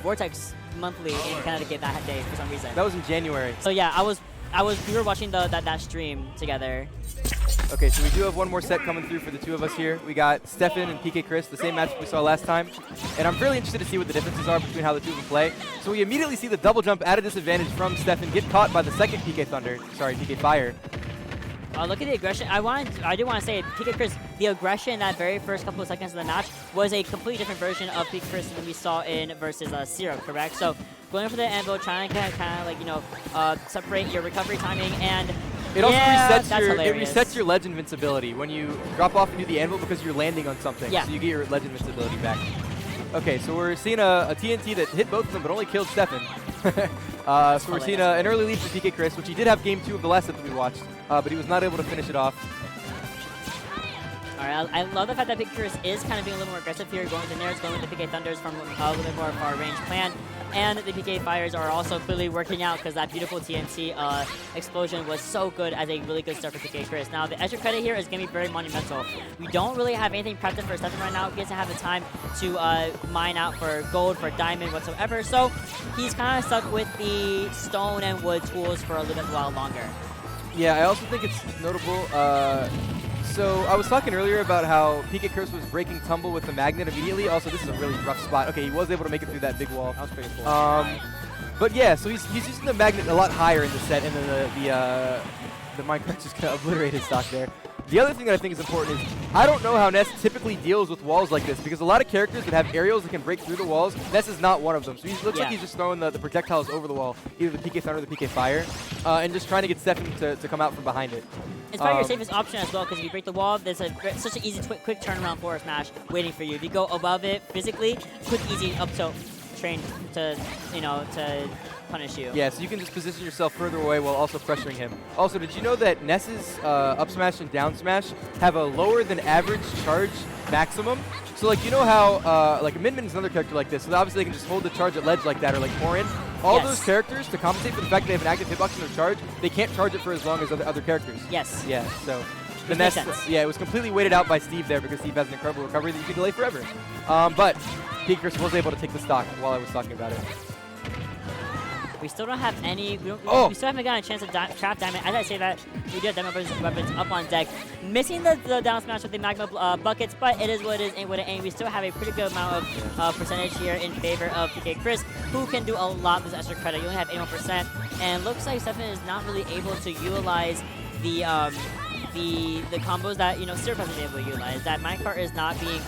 Vortex monthly in Connecticut that day for some reason. That was in January. So yeah, we were watching that stream together. Okay, so we do have one more set coming through for the two of us here. We got Steffen and PkChris, the same matchup we saw last time. And I'm fairly interested to see what the differences are between how the two of them play. So we immediately see the double jump at a disadvantage from Steffen get caught by the second PK Fire. Look at the aggression. I do want to say, PkChris, the aggression that very first couple of seconds of the match was a completely different version of PkChris than we saw in versus Syrup, correct? So going for the anvil, trying to kind of like, you know, separate your recovery timing, and it also resets resets your ledge invincibility when you drop off and do the anvil because you're landing on something. Yeah. So you get your ledge invincibility back. Okay, so we're seeing a TNT that hit both of them but only killed Steffen. So we're seeing an early lead for PkChris, which he did have game 2 of the last set that we watched, but he was not able to finish it off. All right, I love the fact that PkChris is kind of being a little more aggressive here, going to Ness, going with the PK Thunders from a little bit more far range plan. And the PK Fires are also clearly working out because that beautiful TNT explosion was so good as a really good start for PkChris. Now, the extra credit here is going to be very monumental. We don't really have anything prepped for Steffen right now. He doesn't have the time to mine out for gold, for diamond whatsoever. So he's kind of stuck with the stone and wood tools for a little bit while longer. Yeah, I also think it's notable. So I was talking earlier about how PkChris was breaking tumble with the magnet immediately. Also, this is a really rough spot. Okay, he was able to make it through that big wall. That was pretty cool. But yeah, so he's using the magnet a lot higher in the set, and then the minecart just kind of obliterated his stock there. The other thing that I think is important is I don't know how Ness typically deals with walls like this, because a lot of characters that have aerials that can break through the walls, Ness is not one of them. So he looks like he's just throwing the projectiles over the wall, either the PK Thunder or the PK Fire, and just trying to get Steffen to come out from behind it. It's probably your safest option as well, because if you break the wall, there's such an easy, quick turnaround forward smash waiting for you. If you go above it physically, quick, easy up tilt train to, you know, to punish you. Yeah, so you can just position yourself further away while also pressuring him. Also, did you know that Ness's up smash and down smash have a lower than average charge maximum? So like, you know how like Min is another character like this, so obviously they can just hold the charge at ledge like that, or like Corin. All those characters, to compensate for the fact that they have an active hitbox in their charge, they can't charge it for as long as other characters. Yes. Yeah, so the Ness, yeah, it was completely weighted out by Steve there because Steve has an incredible recovery that you can delay forever. But PkChris was able to take the stock while I was talking about it. We still don't have any. We still haven't gotten a chance to trap diamond. As I say that, we do have diamond weapons up on deck. Missing the down smash with the magma buckets, but it is what it is and what it ain't. We still have a pretty good amount of percentage here in favor of PkChris, who can do a lot with this extra credit. You only have 81%, and looks like Steffen is not really able to utilize the combos that Syrup hasn't been able to utilize. That minecart is not being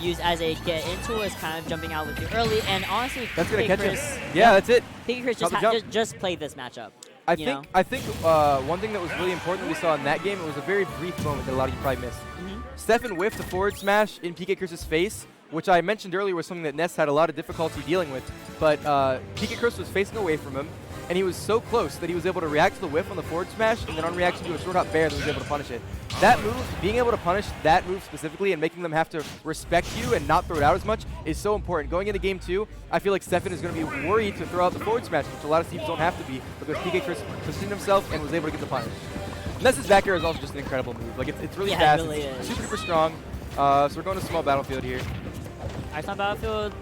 used as a get into, is kind of jumping out with you early, and honestly, that's gonna catch him. PkChris, yeah, that's it. PkChris just played this matchup. I think one thing that was really important we saw in that game, it was a very brief moment that a lot of you probably missed. Steffen whiffed a forward smash in PkChris' face, which I mentioned earlier was something that Ness had a lot of difficulty dealing with, but PkChris was facing away from him, and he was so close that he was able to react to the whiff on the forward smash, and then on reaction to a short hop bear that was able to punish it. That move, being able to punish that move specifically and making them have to respect you and not throw it out as much is so important. Going into game 2, I feel like Steffen is going to be worried to throw out the forward smash, which a lot of teams don't have to be, because PkChris positioned himself and was able to get the punish. Ness's back air is also just an incredible move. Like, it's really fast, it really it's super strong. So we're going to small battlefield here. Alright, small battlefield.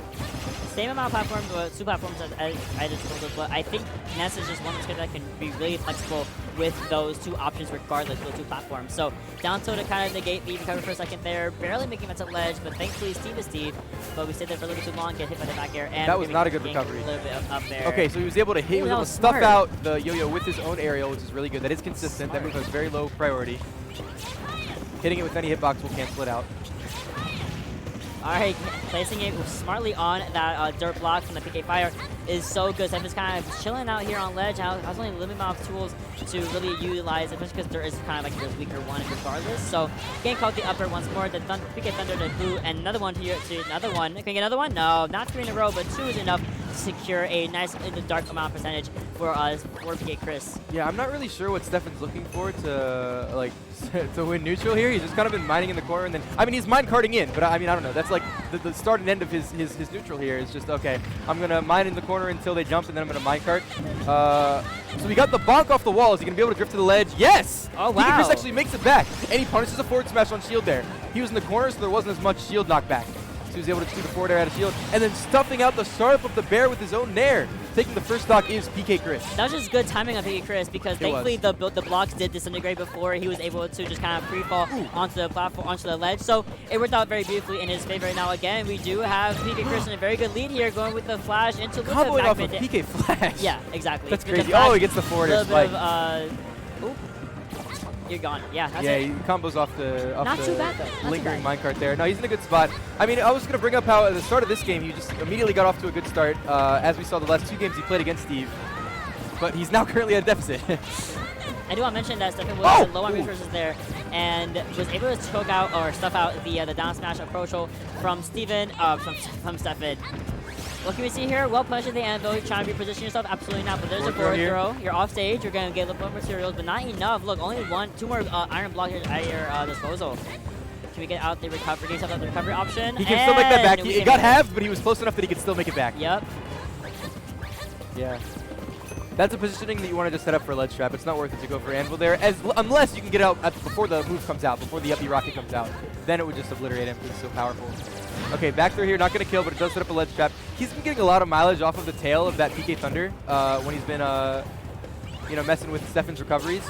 Same amount of platforms, but 2 platforms as I just told, but I think Ness is just one of those that can be really flexible with those 2 options regardless of those 2 platforms. So down tilt to kind of negate the recovery for a second there, barely making it to ledge, but thankfully Steve is Steve. But we stayed there for a little bit too long, get hit by the back air, and that was not a good recovery. A little bit up there. Okay, so he was able to hit, he was able to stuff out the yo-yo with his own aerial, which is really good. That is consistent. Smart. That move has very low priority. Hitting it with any hitbox will cancel it out. Alright, placing it smartly on that dirt block from the PK Fire is so good. Steffen's kind of chilling out here on ledge. I was only a limited amount of tools to really utilize, especially because there is kind of like this weaker one regardless. So getting caught the upper once more. The PK Thunder to blue, and another one here to another one. Can we get another one? No, not 3 in a row, but 2 is enough to secure a nice dark amount of percentage for us for PkChris. Yeah, I'm not really sure what Steffen's looking for to like to win neutral here. He's just kind of been mining in the corner, and then I mean he's mine carting in, but I mean I don't know. That's like the start and end of his neutral here is just okay. I'm gonna mine in the corner until they jump, and then I'm gonna minecart. So we got the bonk off the wall. Is he gonna be able to drift to the ledge? Yes! Oh wow! PkChris actually makes it back, and he punishes a forward smash on shield there. He was in the corner, so there wasn't as much shield knockback. So he was able to do the forward air out of shield, and then stuffing out the startup of the bear with his own nair. Taking the first stock is PkChris. That was just good timing on PkChris because thankfully the blocks did disintegrate before he was able to just kind of free fall onto the platform, onto the ledge. So it worked out very beautifully in his favor. Now again, we do have PkChris in a very good lead here, going with the flash into the comboing off of PK flash. Yeah, exactly. That's crazy. Oh, he gets the forward air spike. You're gone. Yeah, that's he combos off the too bad, though. lingering minecart there. No, he's in a good spot. I mean, I was going to bring up how at the start of this game, he just immediately got off to a good start, as we saw the last 2 games he played against Steve. But he's now currently at a deficit. I do want to mention that Steffen was low on resources there and was able to choke out or stuff out the down smash approach from Steffen, from Steffen. What can we see here? Well punished at the anvil. You're trying to reposition yourself. Absolutely not. But there's a forward throw. You're off stage. You're going to get a little more materials, but not enough. Look, only 2 more iron blocks at your disposal. Can we get out the recovery? Get yourself out the recovery option. He can still make that back. It got halved, but he was close enough that he could still make it back. Yep. Yeah. That's a positioning that you want to just set up for ledge trap. It's not worth it to go for anvil there, unless you can get out before the move comes out, before the uppy rocket comes out. Then it would just obliterate him because it's so powerful. Okay, back through here, not going to kill, but it does set up a ledge trap. He's been getting a lot of mileage off of the tail of that PK Thunder when he's been, messing with Steffen's recoveries.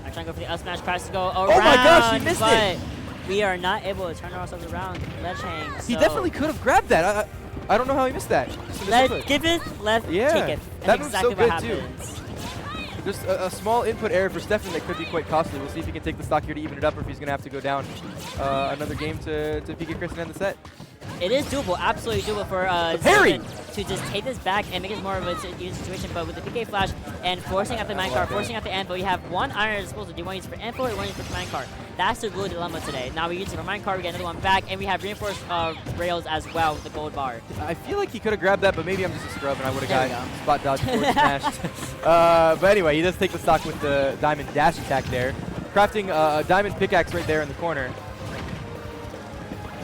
I'm trying to go for the up smash, tries to go around. Oh my gosh, he missed it! We are not able to turn ourselves around. Ledge hang. He definitely could have grabbed that. I don't know how he missed that. Let's give it, let's take it. That move's exactly so good what happens. Just a small input error for Steffen that could be quite costly. We'll see if he can take the stock here to even it up, or if he's going to have to go down another game to PkChris and end the set. It is doable, absolutely doable for Steffen to just take this back and make it more of a situation. But with the PK flash and forcing out the minecart, forcing out the anvil, you have 1 iron at disposal. Do you want to use it for anvil or do you want to use it for minecart? That's the real dilemma today. Now we use it for minecart, we get another one back, and we have reinforced rails as well with the gold bar. I feel like he could have grabbed that, but maybe I'm just a scrub and I would have got spot dodge forward smashed. But anyway, he does take the stock with the diamond dash attack there, crafting a diamond pickaxe right there in the corner.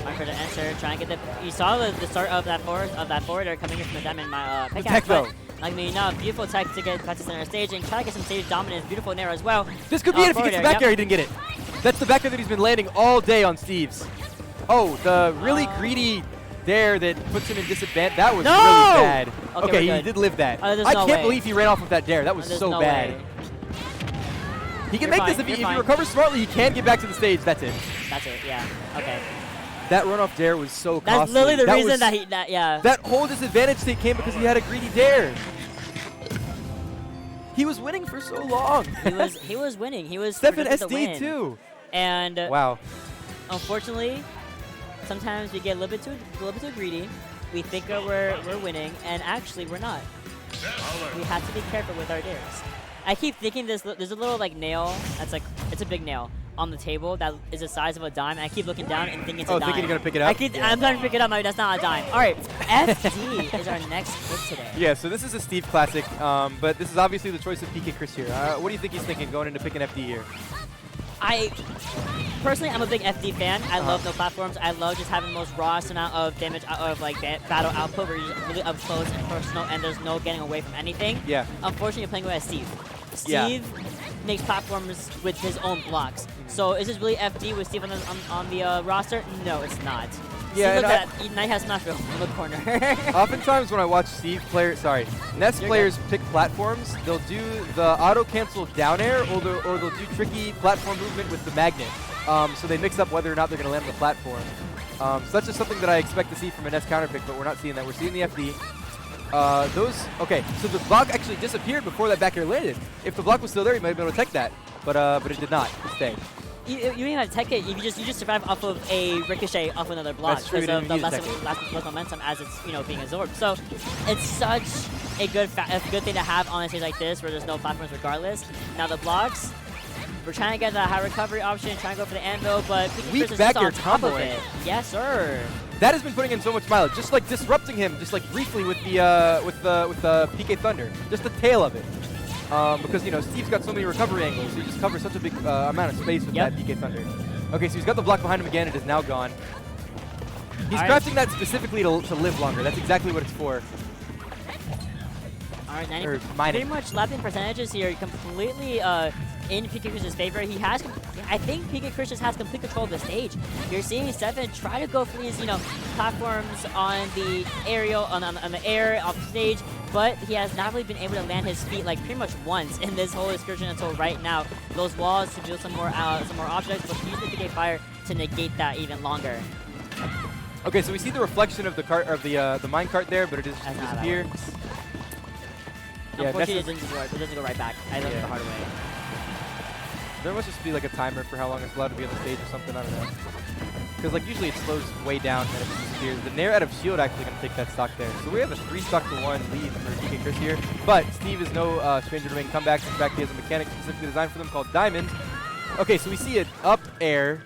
Minecart to enter, try and get the. You saw the start of that forwarder coming in from the diamond pickaxe. Tech though. Like enough, beautiful tech to get back to center stage and try to get some stage dominance. Beautiful nair as well. This could be it if he gets the back air. He didn't get it. That's the back air that he's been landing all day on Steve's. Oh, the really greedy dare that puts him in disadvantage. That was really bad. Okay, he did live that. I can't believe he ran off with that dare. That was so bad. He can make this if he recovers smartly. He can get back to the stage. That's it. That's it. Yeah. Okay. That runoff dare was so costly. That's literally the reason that whole disadvantage state came because he had a greedy dare. He was winning for so long. he was winning. He was Steffen SD too. And wow. Unfortunately, sometimes we get a little bit too greedy. We think we're winning, and actually we're not. We have to be careful with our dares. I keep thinking there's a little like nail that's like it's a big nail on the table that is the size of a dime, and I keep looking down and thinking it's a dime. Thinking you're gonna pick it up? I'm trying to pick it up, maybe that's not a dime. All right, FD is our next pick today. Yeah, so this is a Steve classic, but this is obviously the choice of PkChris here. What do you think he's thinking going into picking FD here? Personally, I'm a big FD fan. I love no platforms. I love just having the most rawest amount of damage out of like battle output where you're really up close and personal, and there's no getting away from anything. Yeah. Unfortunately, you're playing with Steve. Steve makes platforms with his own blocks. So is this really FD with Steve on the roster? No, it's not. Yeah, look at that. Night has Smashville in the corner. Oftentimes when I watch Ness players pick platforms, they'll do the auto cancel down air or they'll do tricky platform movement with the magnet. So they mix up whether or not they're going to land on the platform. So that's just something that I expect to see from a Ness counter pick, but we're not seeing that. We're seeing the FD. So the block actually disappeared before that back air landed. If the block was still there, you might be able to tech that, but it did not. It stayed. You don't even have to tech it. You just survive off of a ricochet off another block because of the less momentum as it's being absorbed. So it's such a good thing to have on a stage like this where there's no platforms regardless. Now the blocks, we're trying to get the high recovery option, trying to go for the anvil, but PkChris is just on top of it. Yes, sir. That has been putting in so much mileage, just like disrupting him, just like briefly with the PK Thunder, just the tail of it. Because Steve's got so many recovery angles, so he just covers such a big amount of space with that PK Thunder. Okay, so he's got the block behind him again. It is now gone. He's crafting that specifically to live longer. That's exactly what it's for. All right, pretty much lapping percentages here completely in PkChris' favor. He has, I think PkChris just has complete control of the stage. You're seeing Steffen try to go for these, platforms on the aerial, on the air off the stage, but he has not really been able to land his feet like pretty much once in this whole excursion until right now. Those walls to build some more objects, but he used the PK Fire to negate that even longer. Okay, so we see the reflection of the cart, of the mine cart there, but it just disappeared. Yeah, unfortunately, it doesn't go right back. I learned it the hard way. There must just be like a timer for how long it's allowed to be on the stage or something. I don't know. Because like usually it slows way down and then it just disappears. The Nair out of shield actually going to take that stock there. So we have a 3-stock-to-1 lead for PkChris here. But Steve is no stranger to making comebacks. In fact, he has a mechanic specifically designed for them called Diamond. Okay, so we see an up air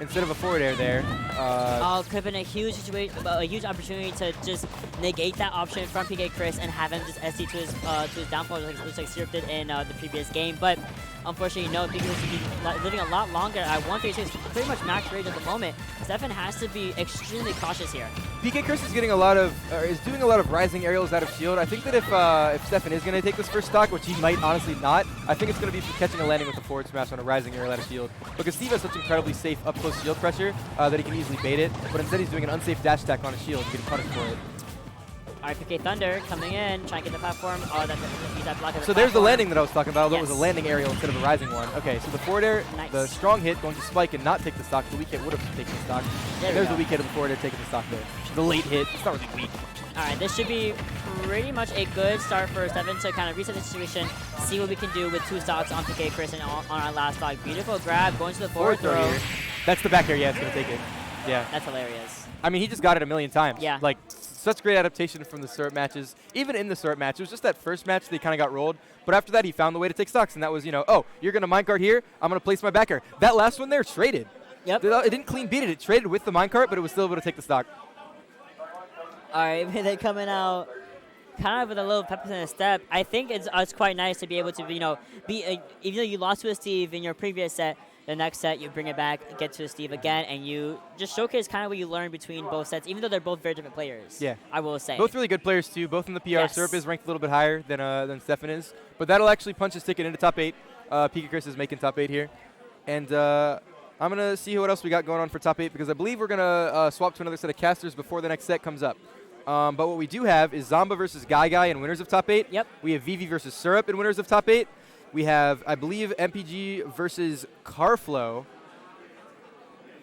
instead of a forward air there. Could have been a huge situation, a huge opportunity to just negate that option from PkChris and have him just SD to his downfall, just like Syrup did in the previous game. But unfortunately, no, because he's living a lot longer at 136, pretty much max rage at the moment. Steffen has to be extremely cautious here. PkChris is getting a lot of, is doing a lot of rising aerials out of shield. I think that if Steffen is going to take this first stock, which he might honestly not, I think it's going to be catching a landing with a forward smash on a rising aerial out of shield. Because Steve has such incredibly safe up close shield pressure that he can easily bait it, but instead he's doing an unsafe dash attack on his shield and getting punished for it. Alright, PK Thunder coming in, trying to get the platform. Oh, use that block of the So there's the landing that I was talking about, although it was a landing aerial instead of a rising one. Okay, so the forward air, the strong hit going to spike and not take the stock. The weak hit would have taken the stock. There's the weak hit of the forward air taking the stock there. The late hit, it's not really weak. Alright, this should be pretty much a good start for Steffen to kind of reset the situation, see what we can do with 2 stocks on PkChris and on our last stock. Beautiful grab, going to the forward throw. Here. That's the back air, yeah, it's going to take it. Yeah. That's hilarious. I mean, he just got it a million times. Yeah. Like, such great adaptation from the Syrup matches. Even in the Syrup match, it was just that first match that he kind of got rolled. But after that, he found the way to take stocks, and that was, oh, you're going to minecart here, I'm going to place my back air. That last one there traded. Yep. It didn't clean beat it. It traded with the minecart, but it was still able to take the stock. All right, they're coming out kind of with a little pep in a step. I think it's quite nice to be able to, even though you lost to a Steve in your previous set, the next set you bring it back, get to a Steve again, and you just showcase kind of what you learned between both sets, even though they're both very different players. Yeah. I will say. Both really good players, too. Both in the PR. Yes. Syrup is ranked a little bit higher than Steffen is. But that'll actually punch his ticket into top 8. PkChris is making top 8 here. And I'm going to see what else we got going on for top 8, because I believe we're going to swap to another set of casters before the next set comes up. But what we do have is Zomba versus Guy in winners of top 8. Yep. We have Vivi versus Syrup in winners of top 8. We have, I believe, MPG versus Carflow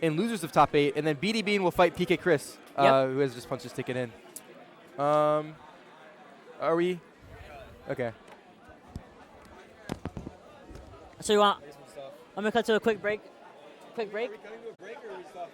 in losers of top 8. And then BD Bean will fight PkChris, who has just punched his ticket in. Are we? Okay. So you want? I'm going to cut to a quick break. Quick break? Are we cutting to a break or are we stopping?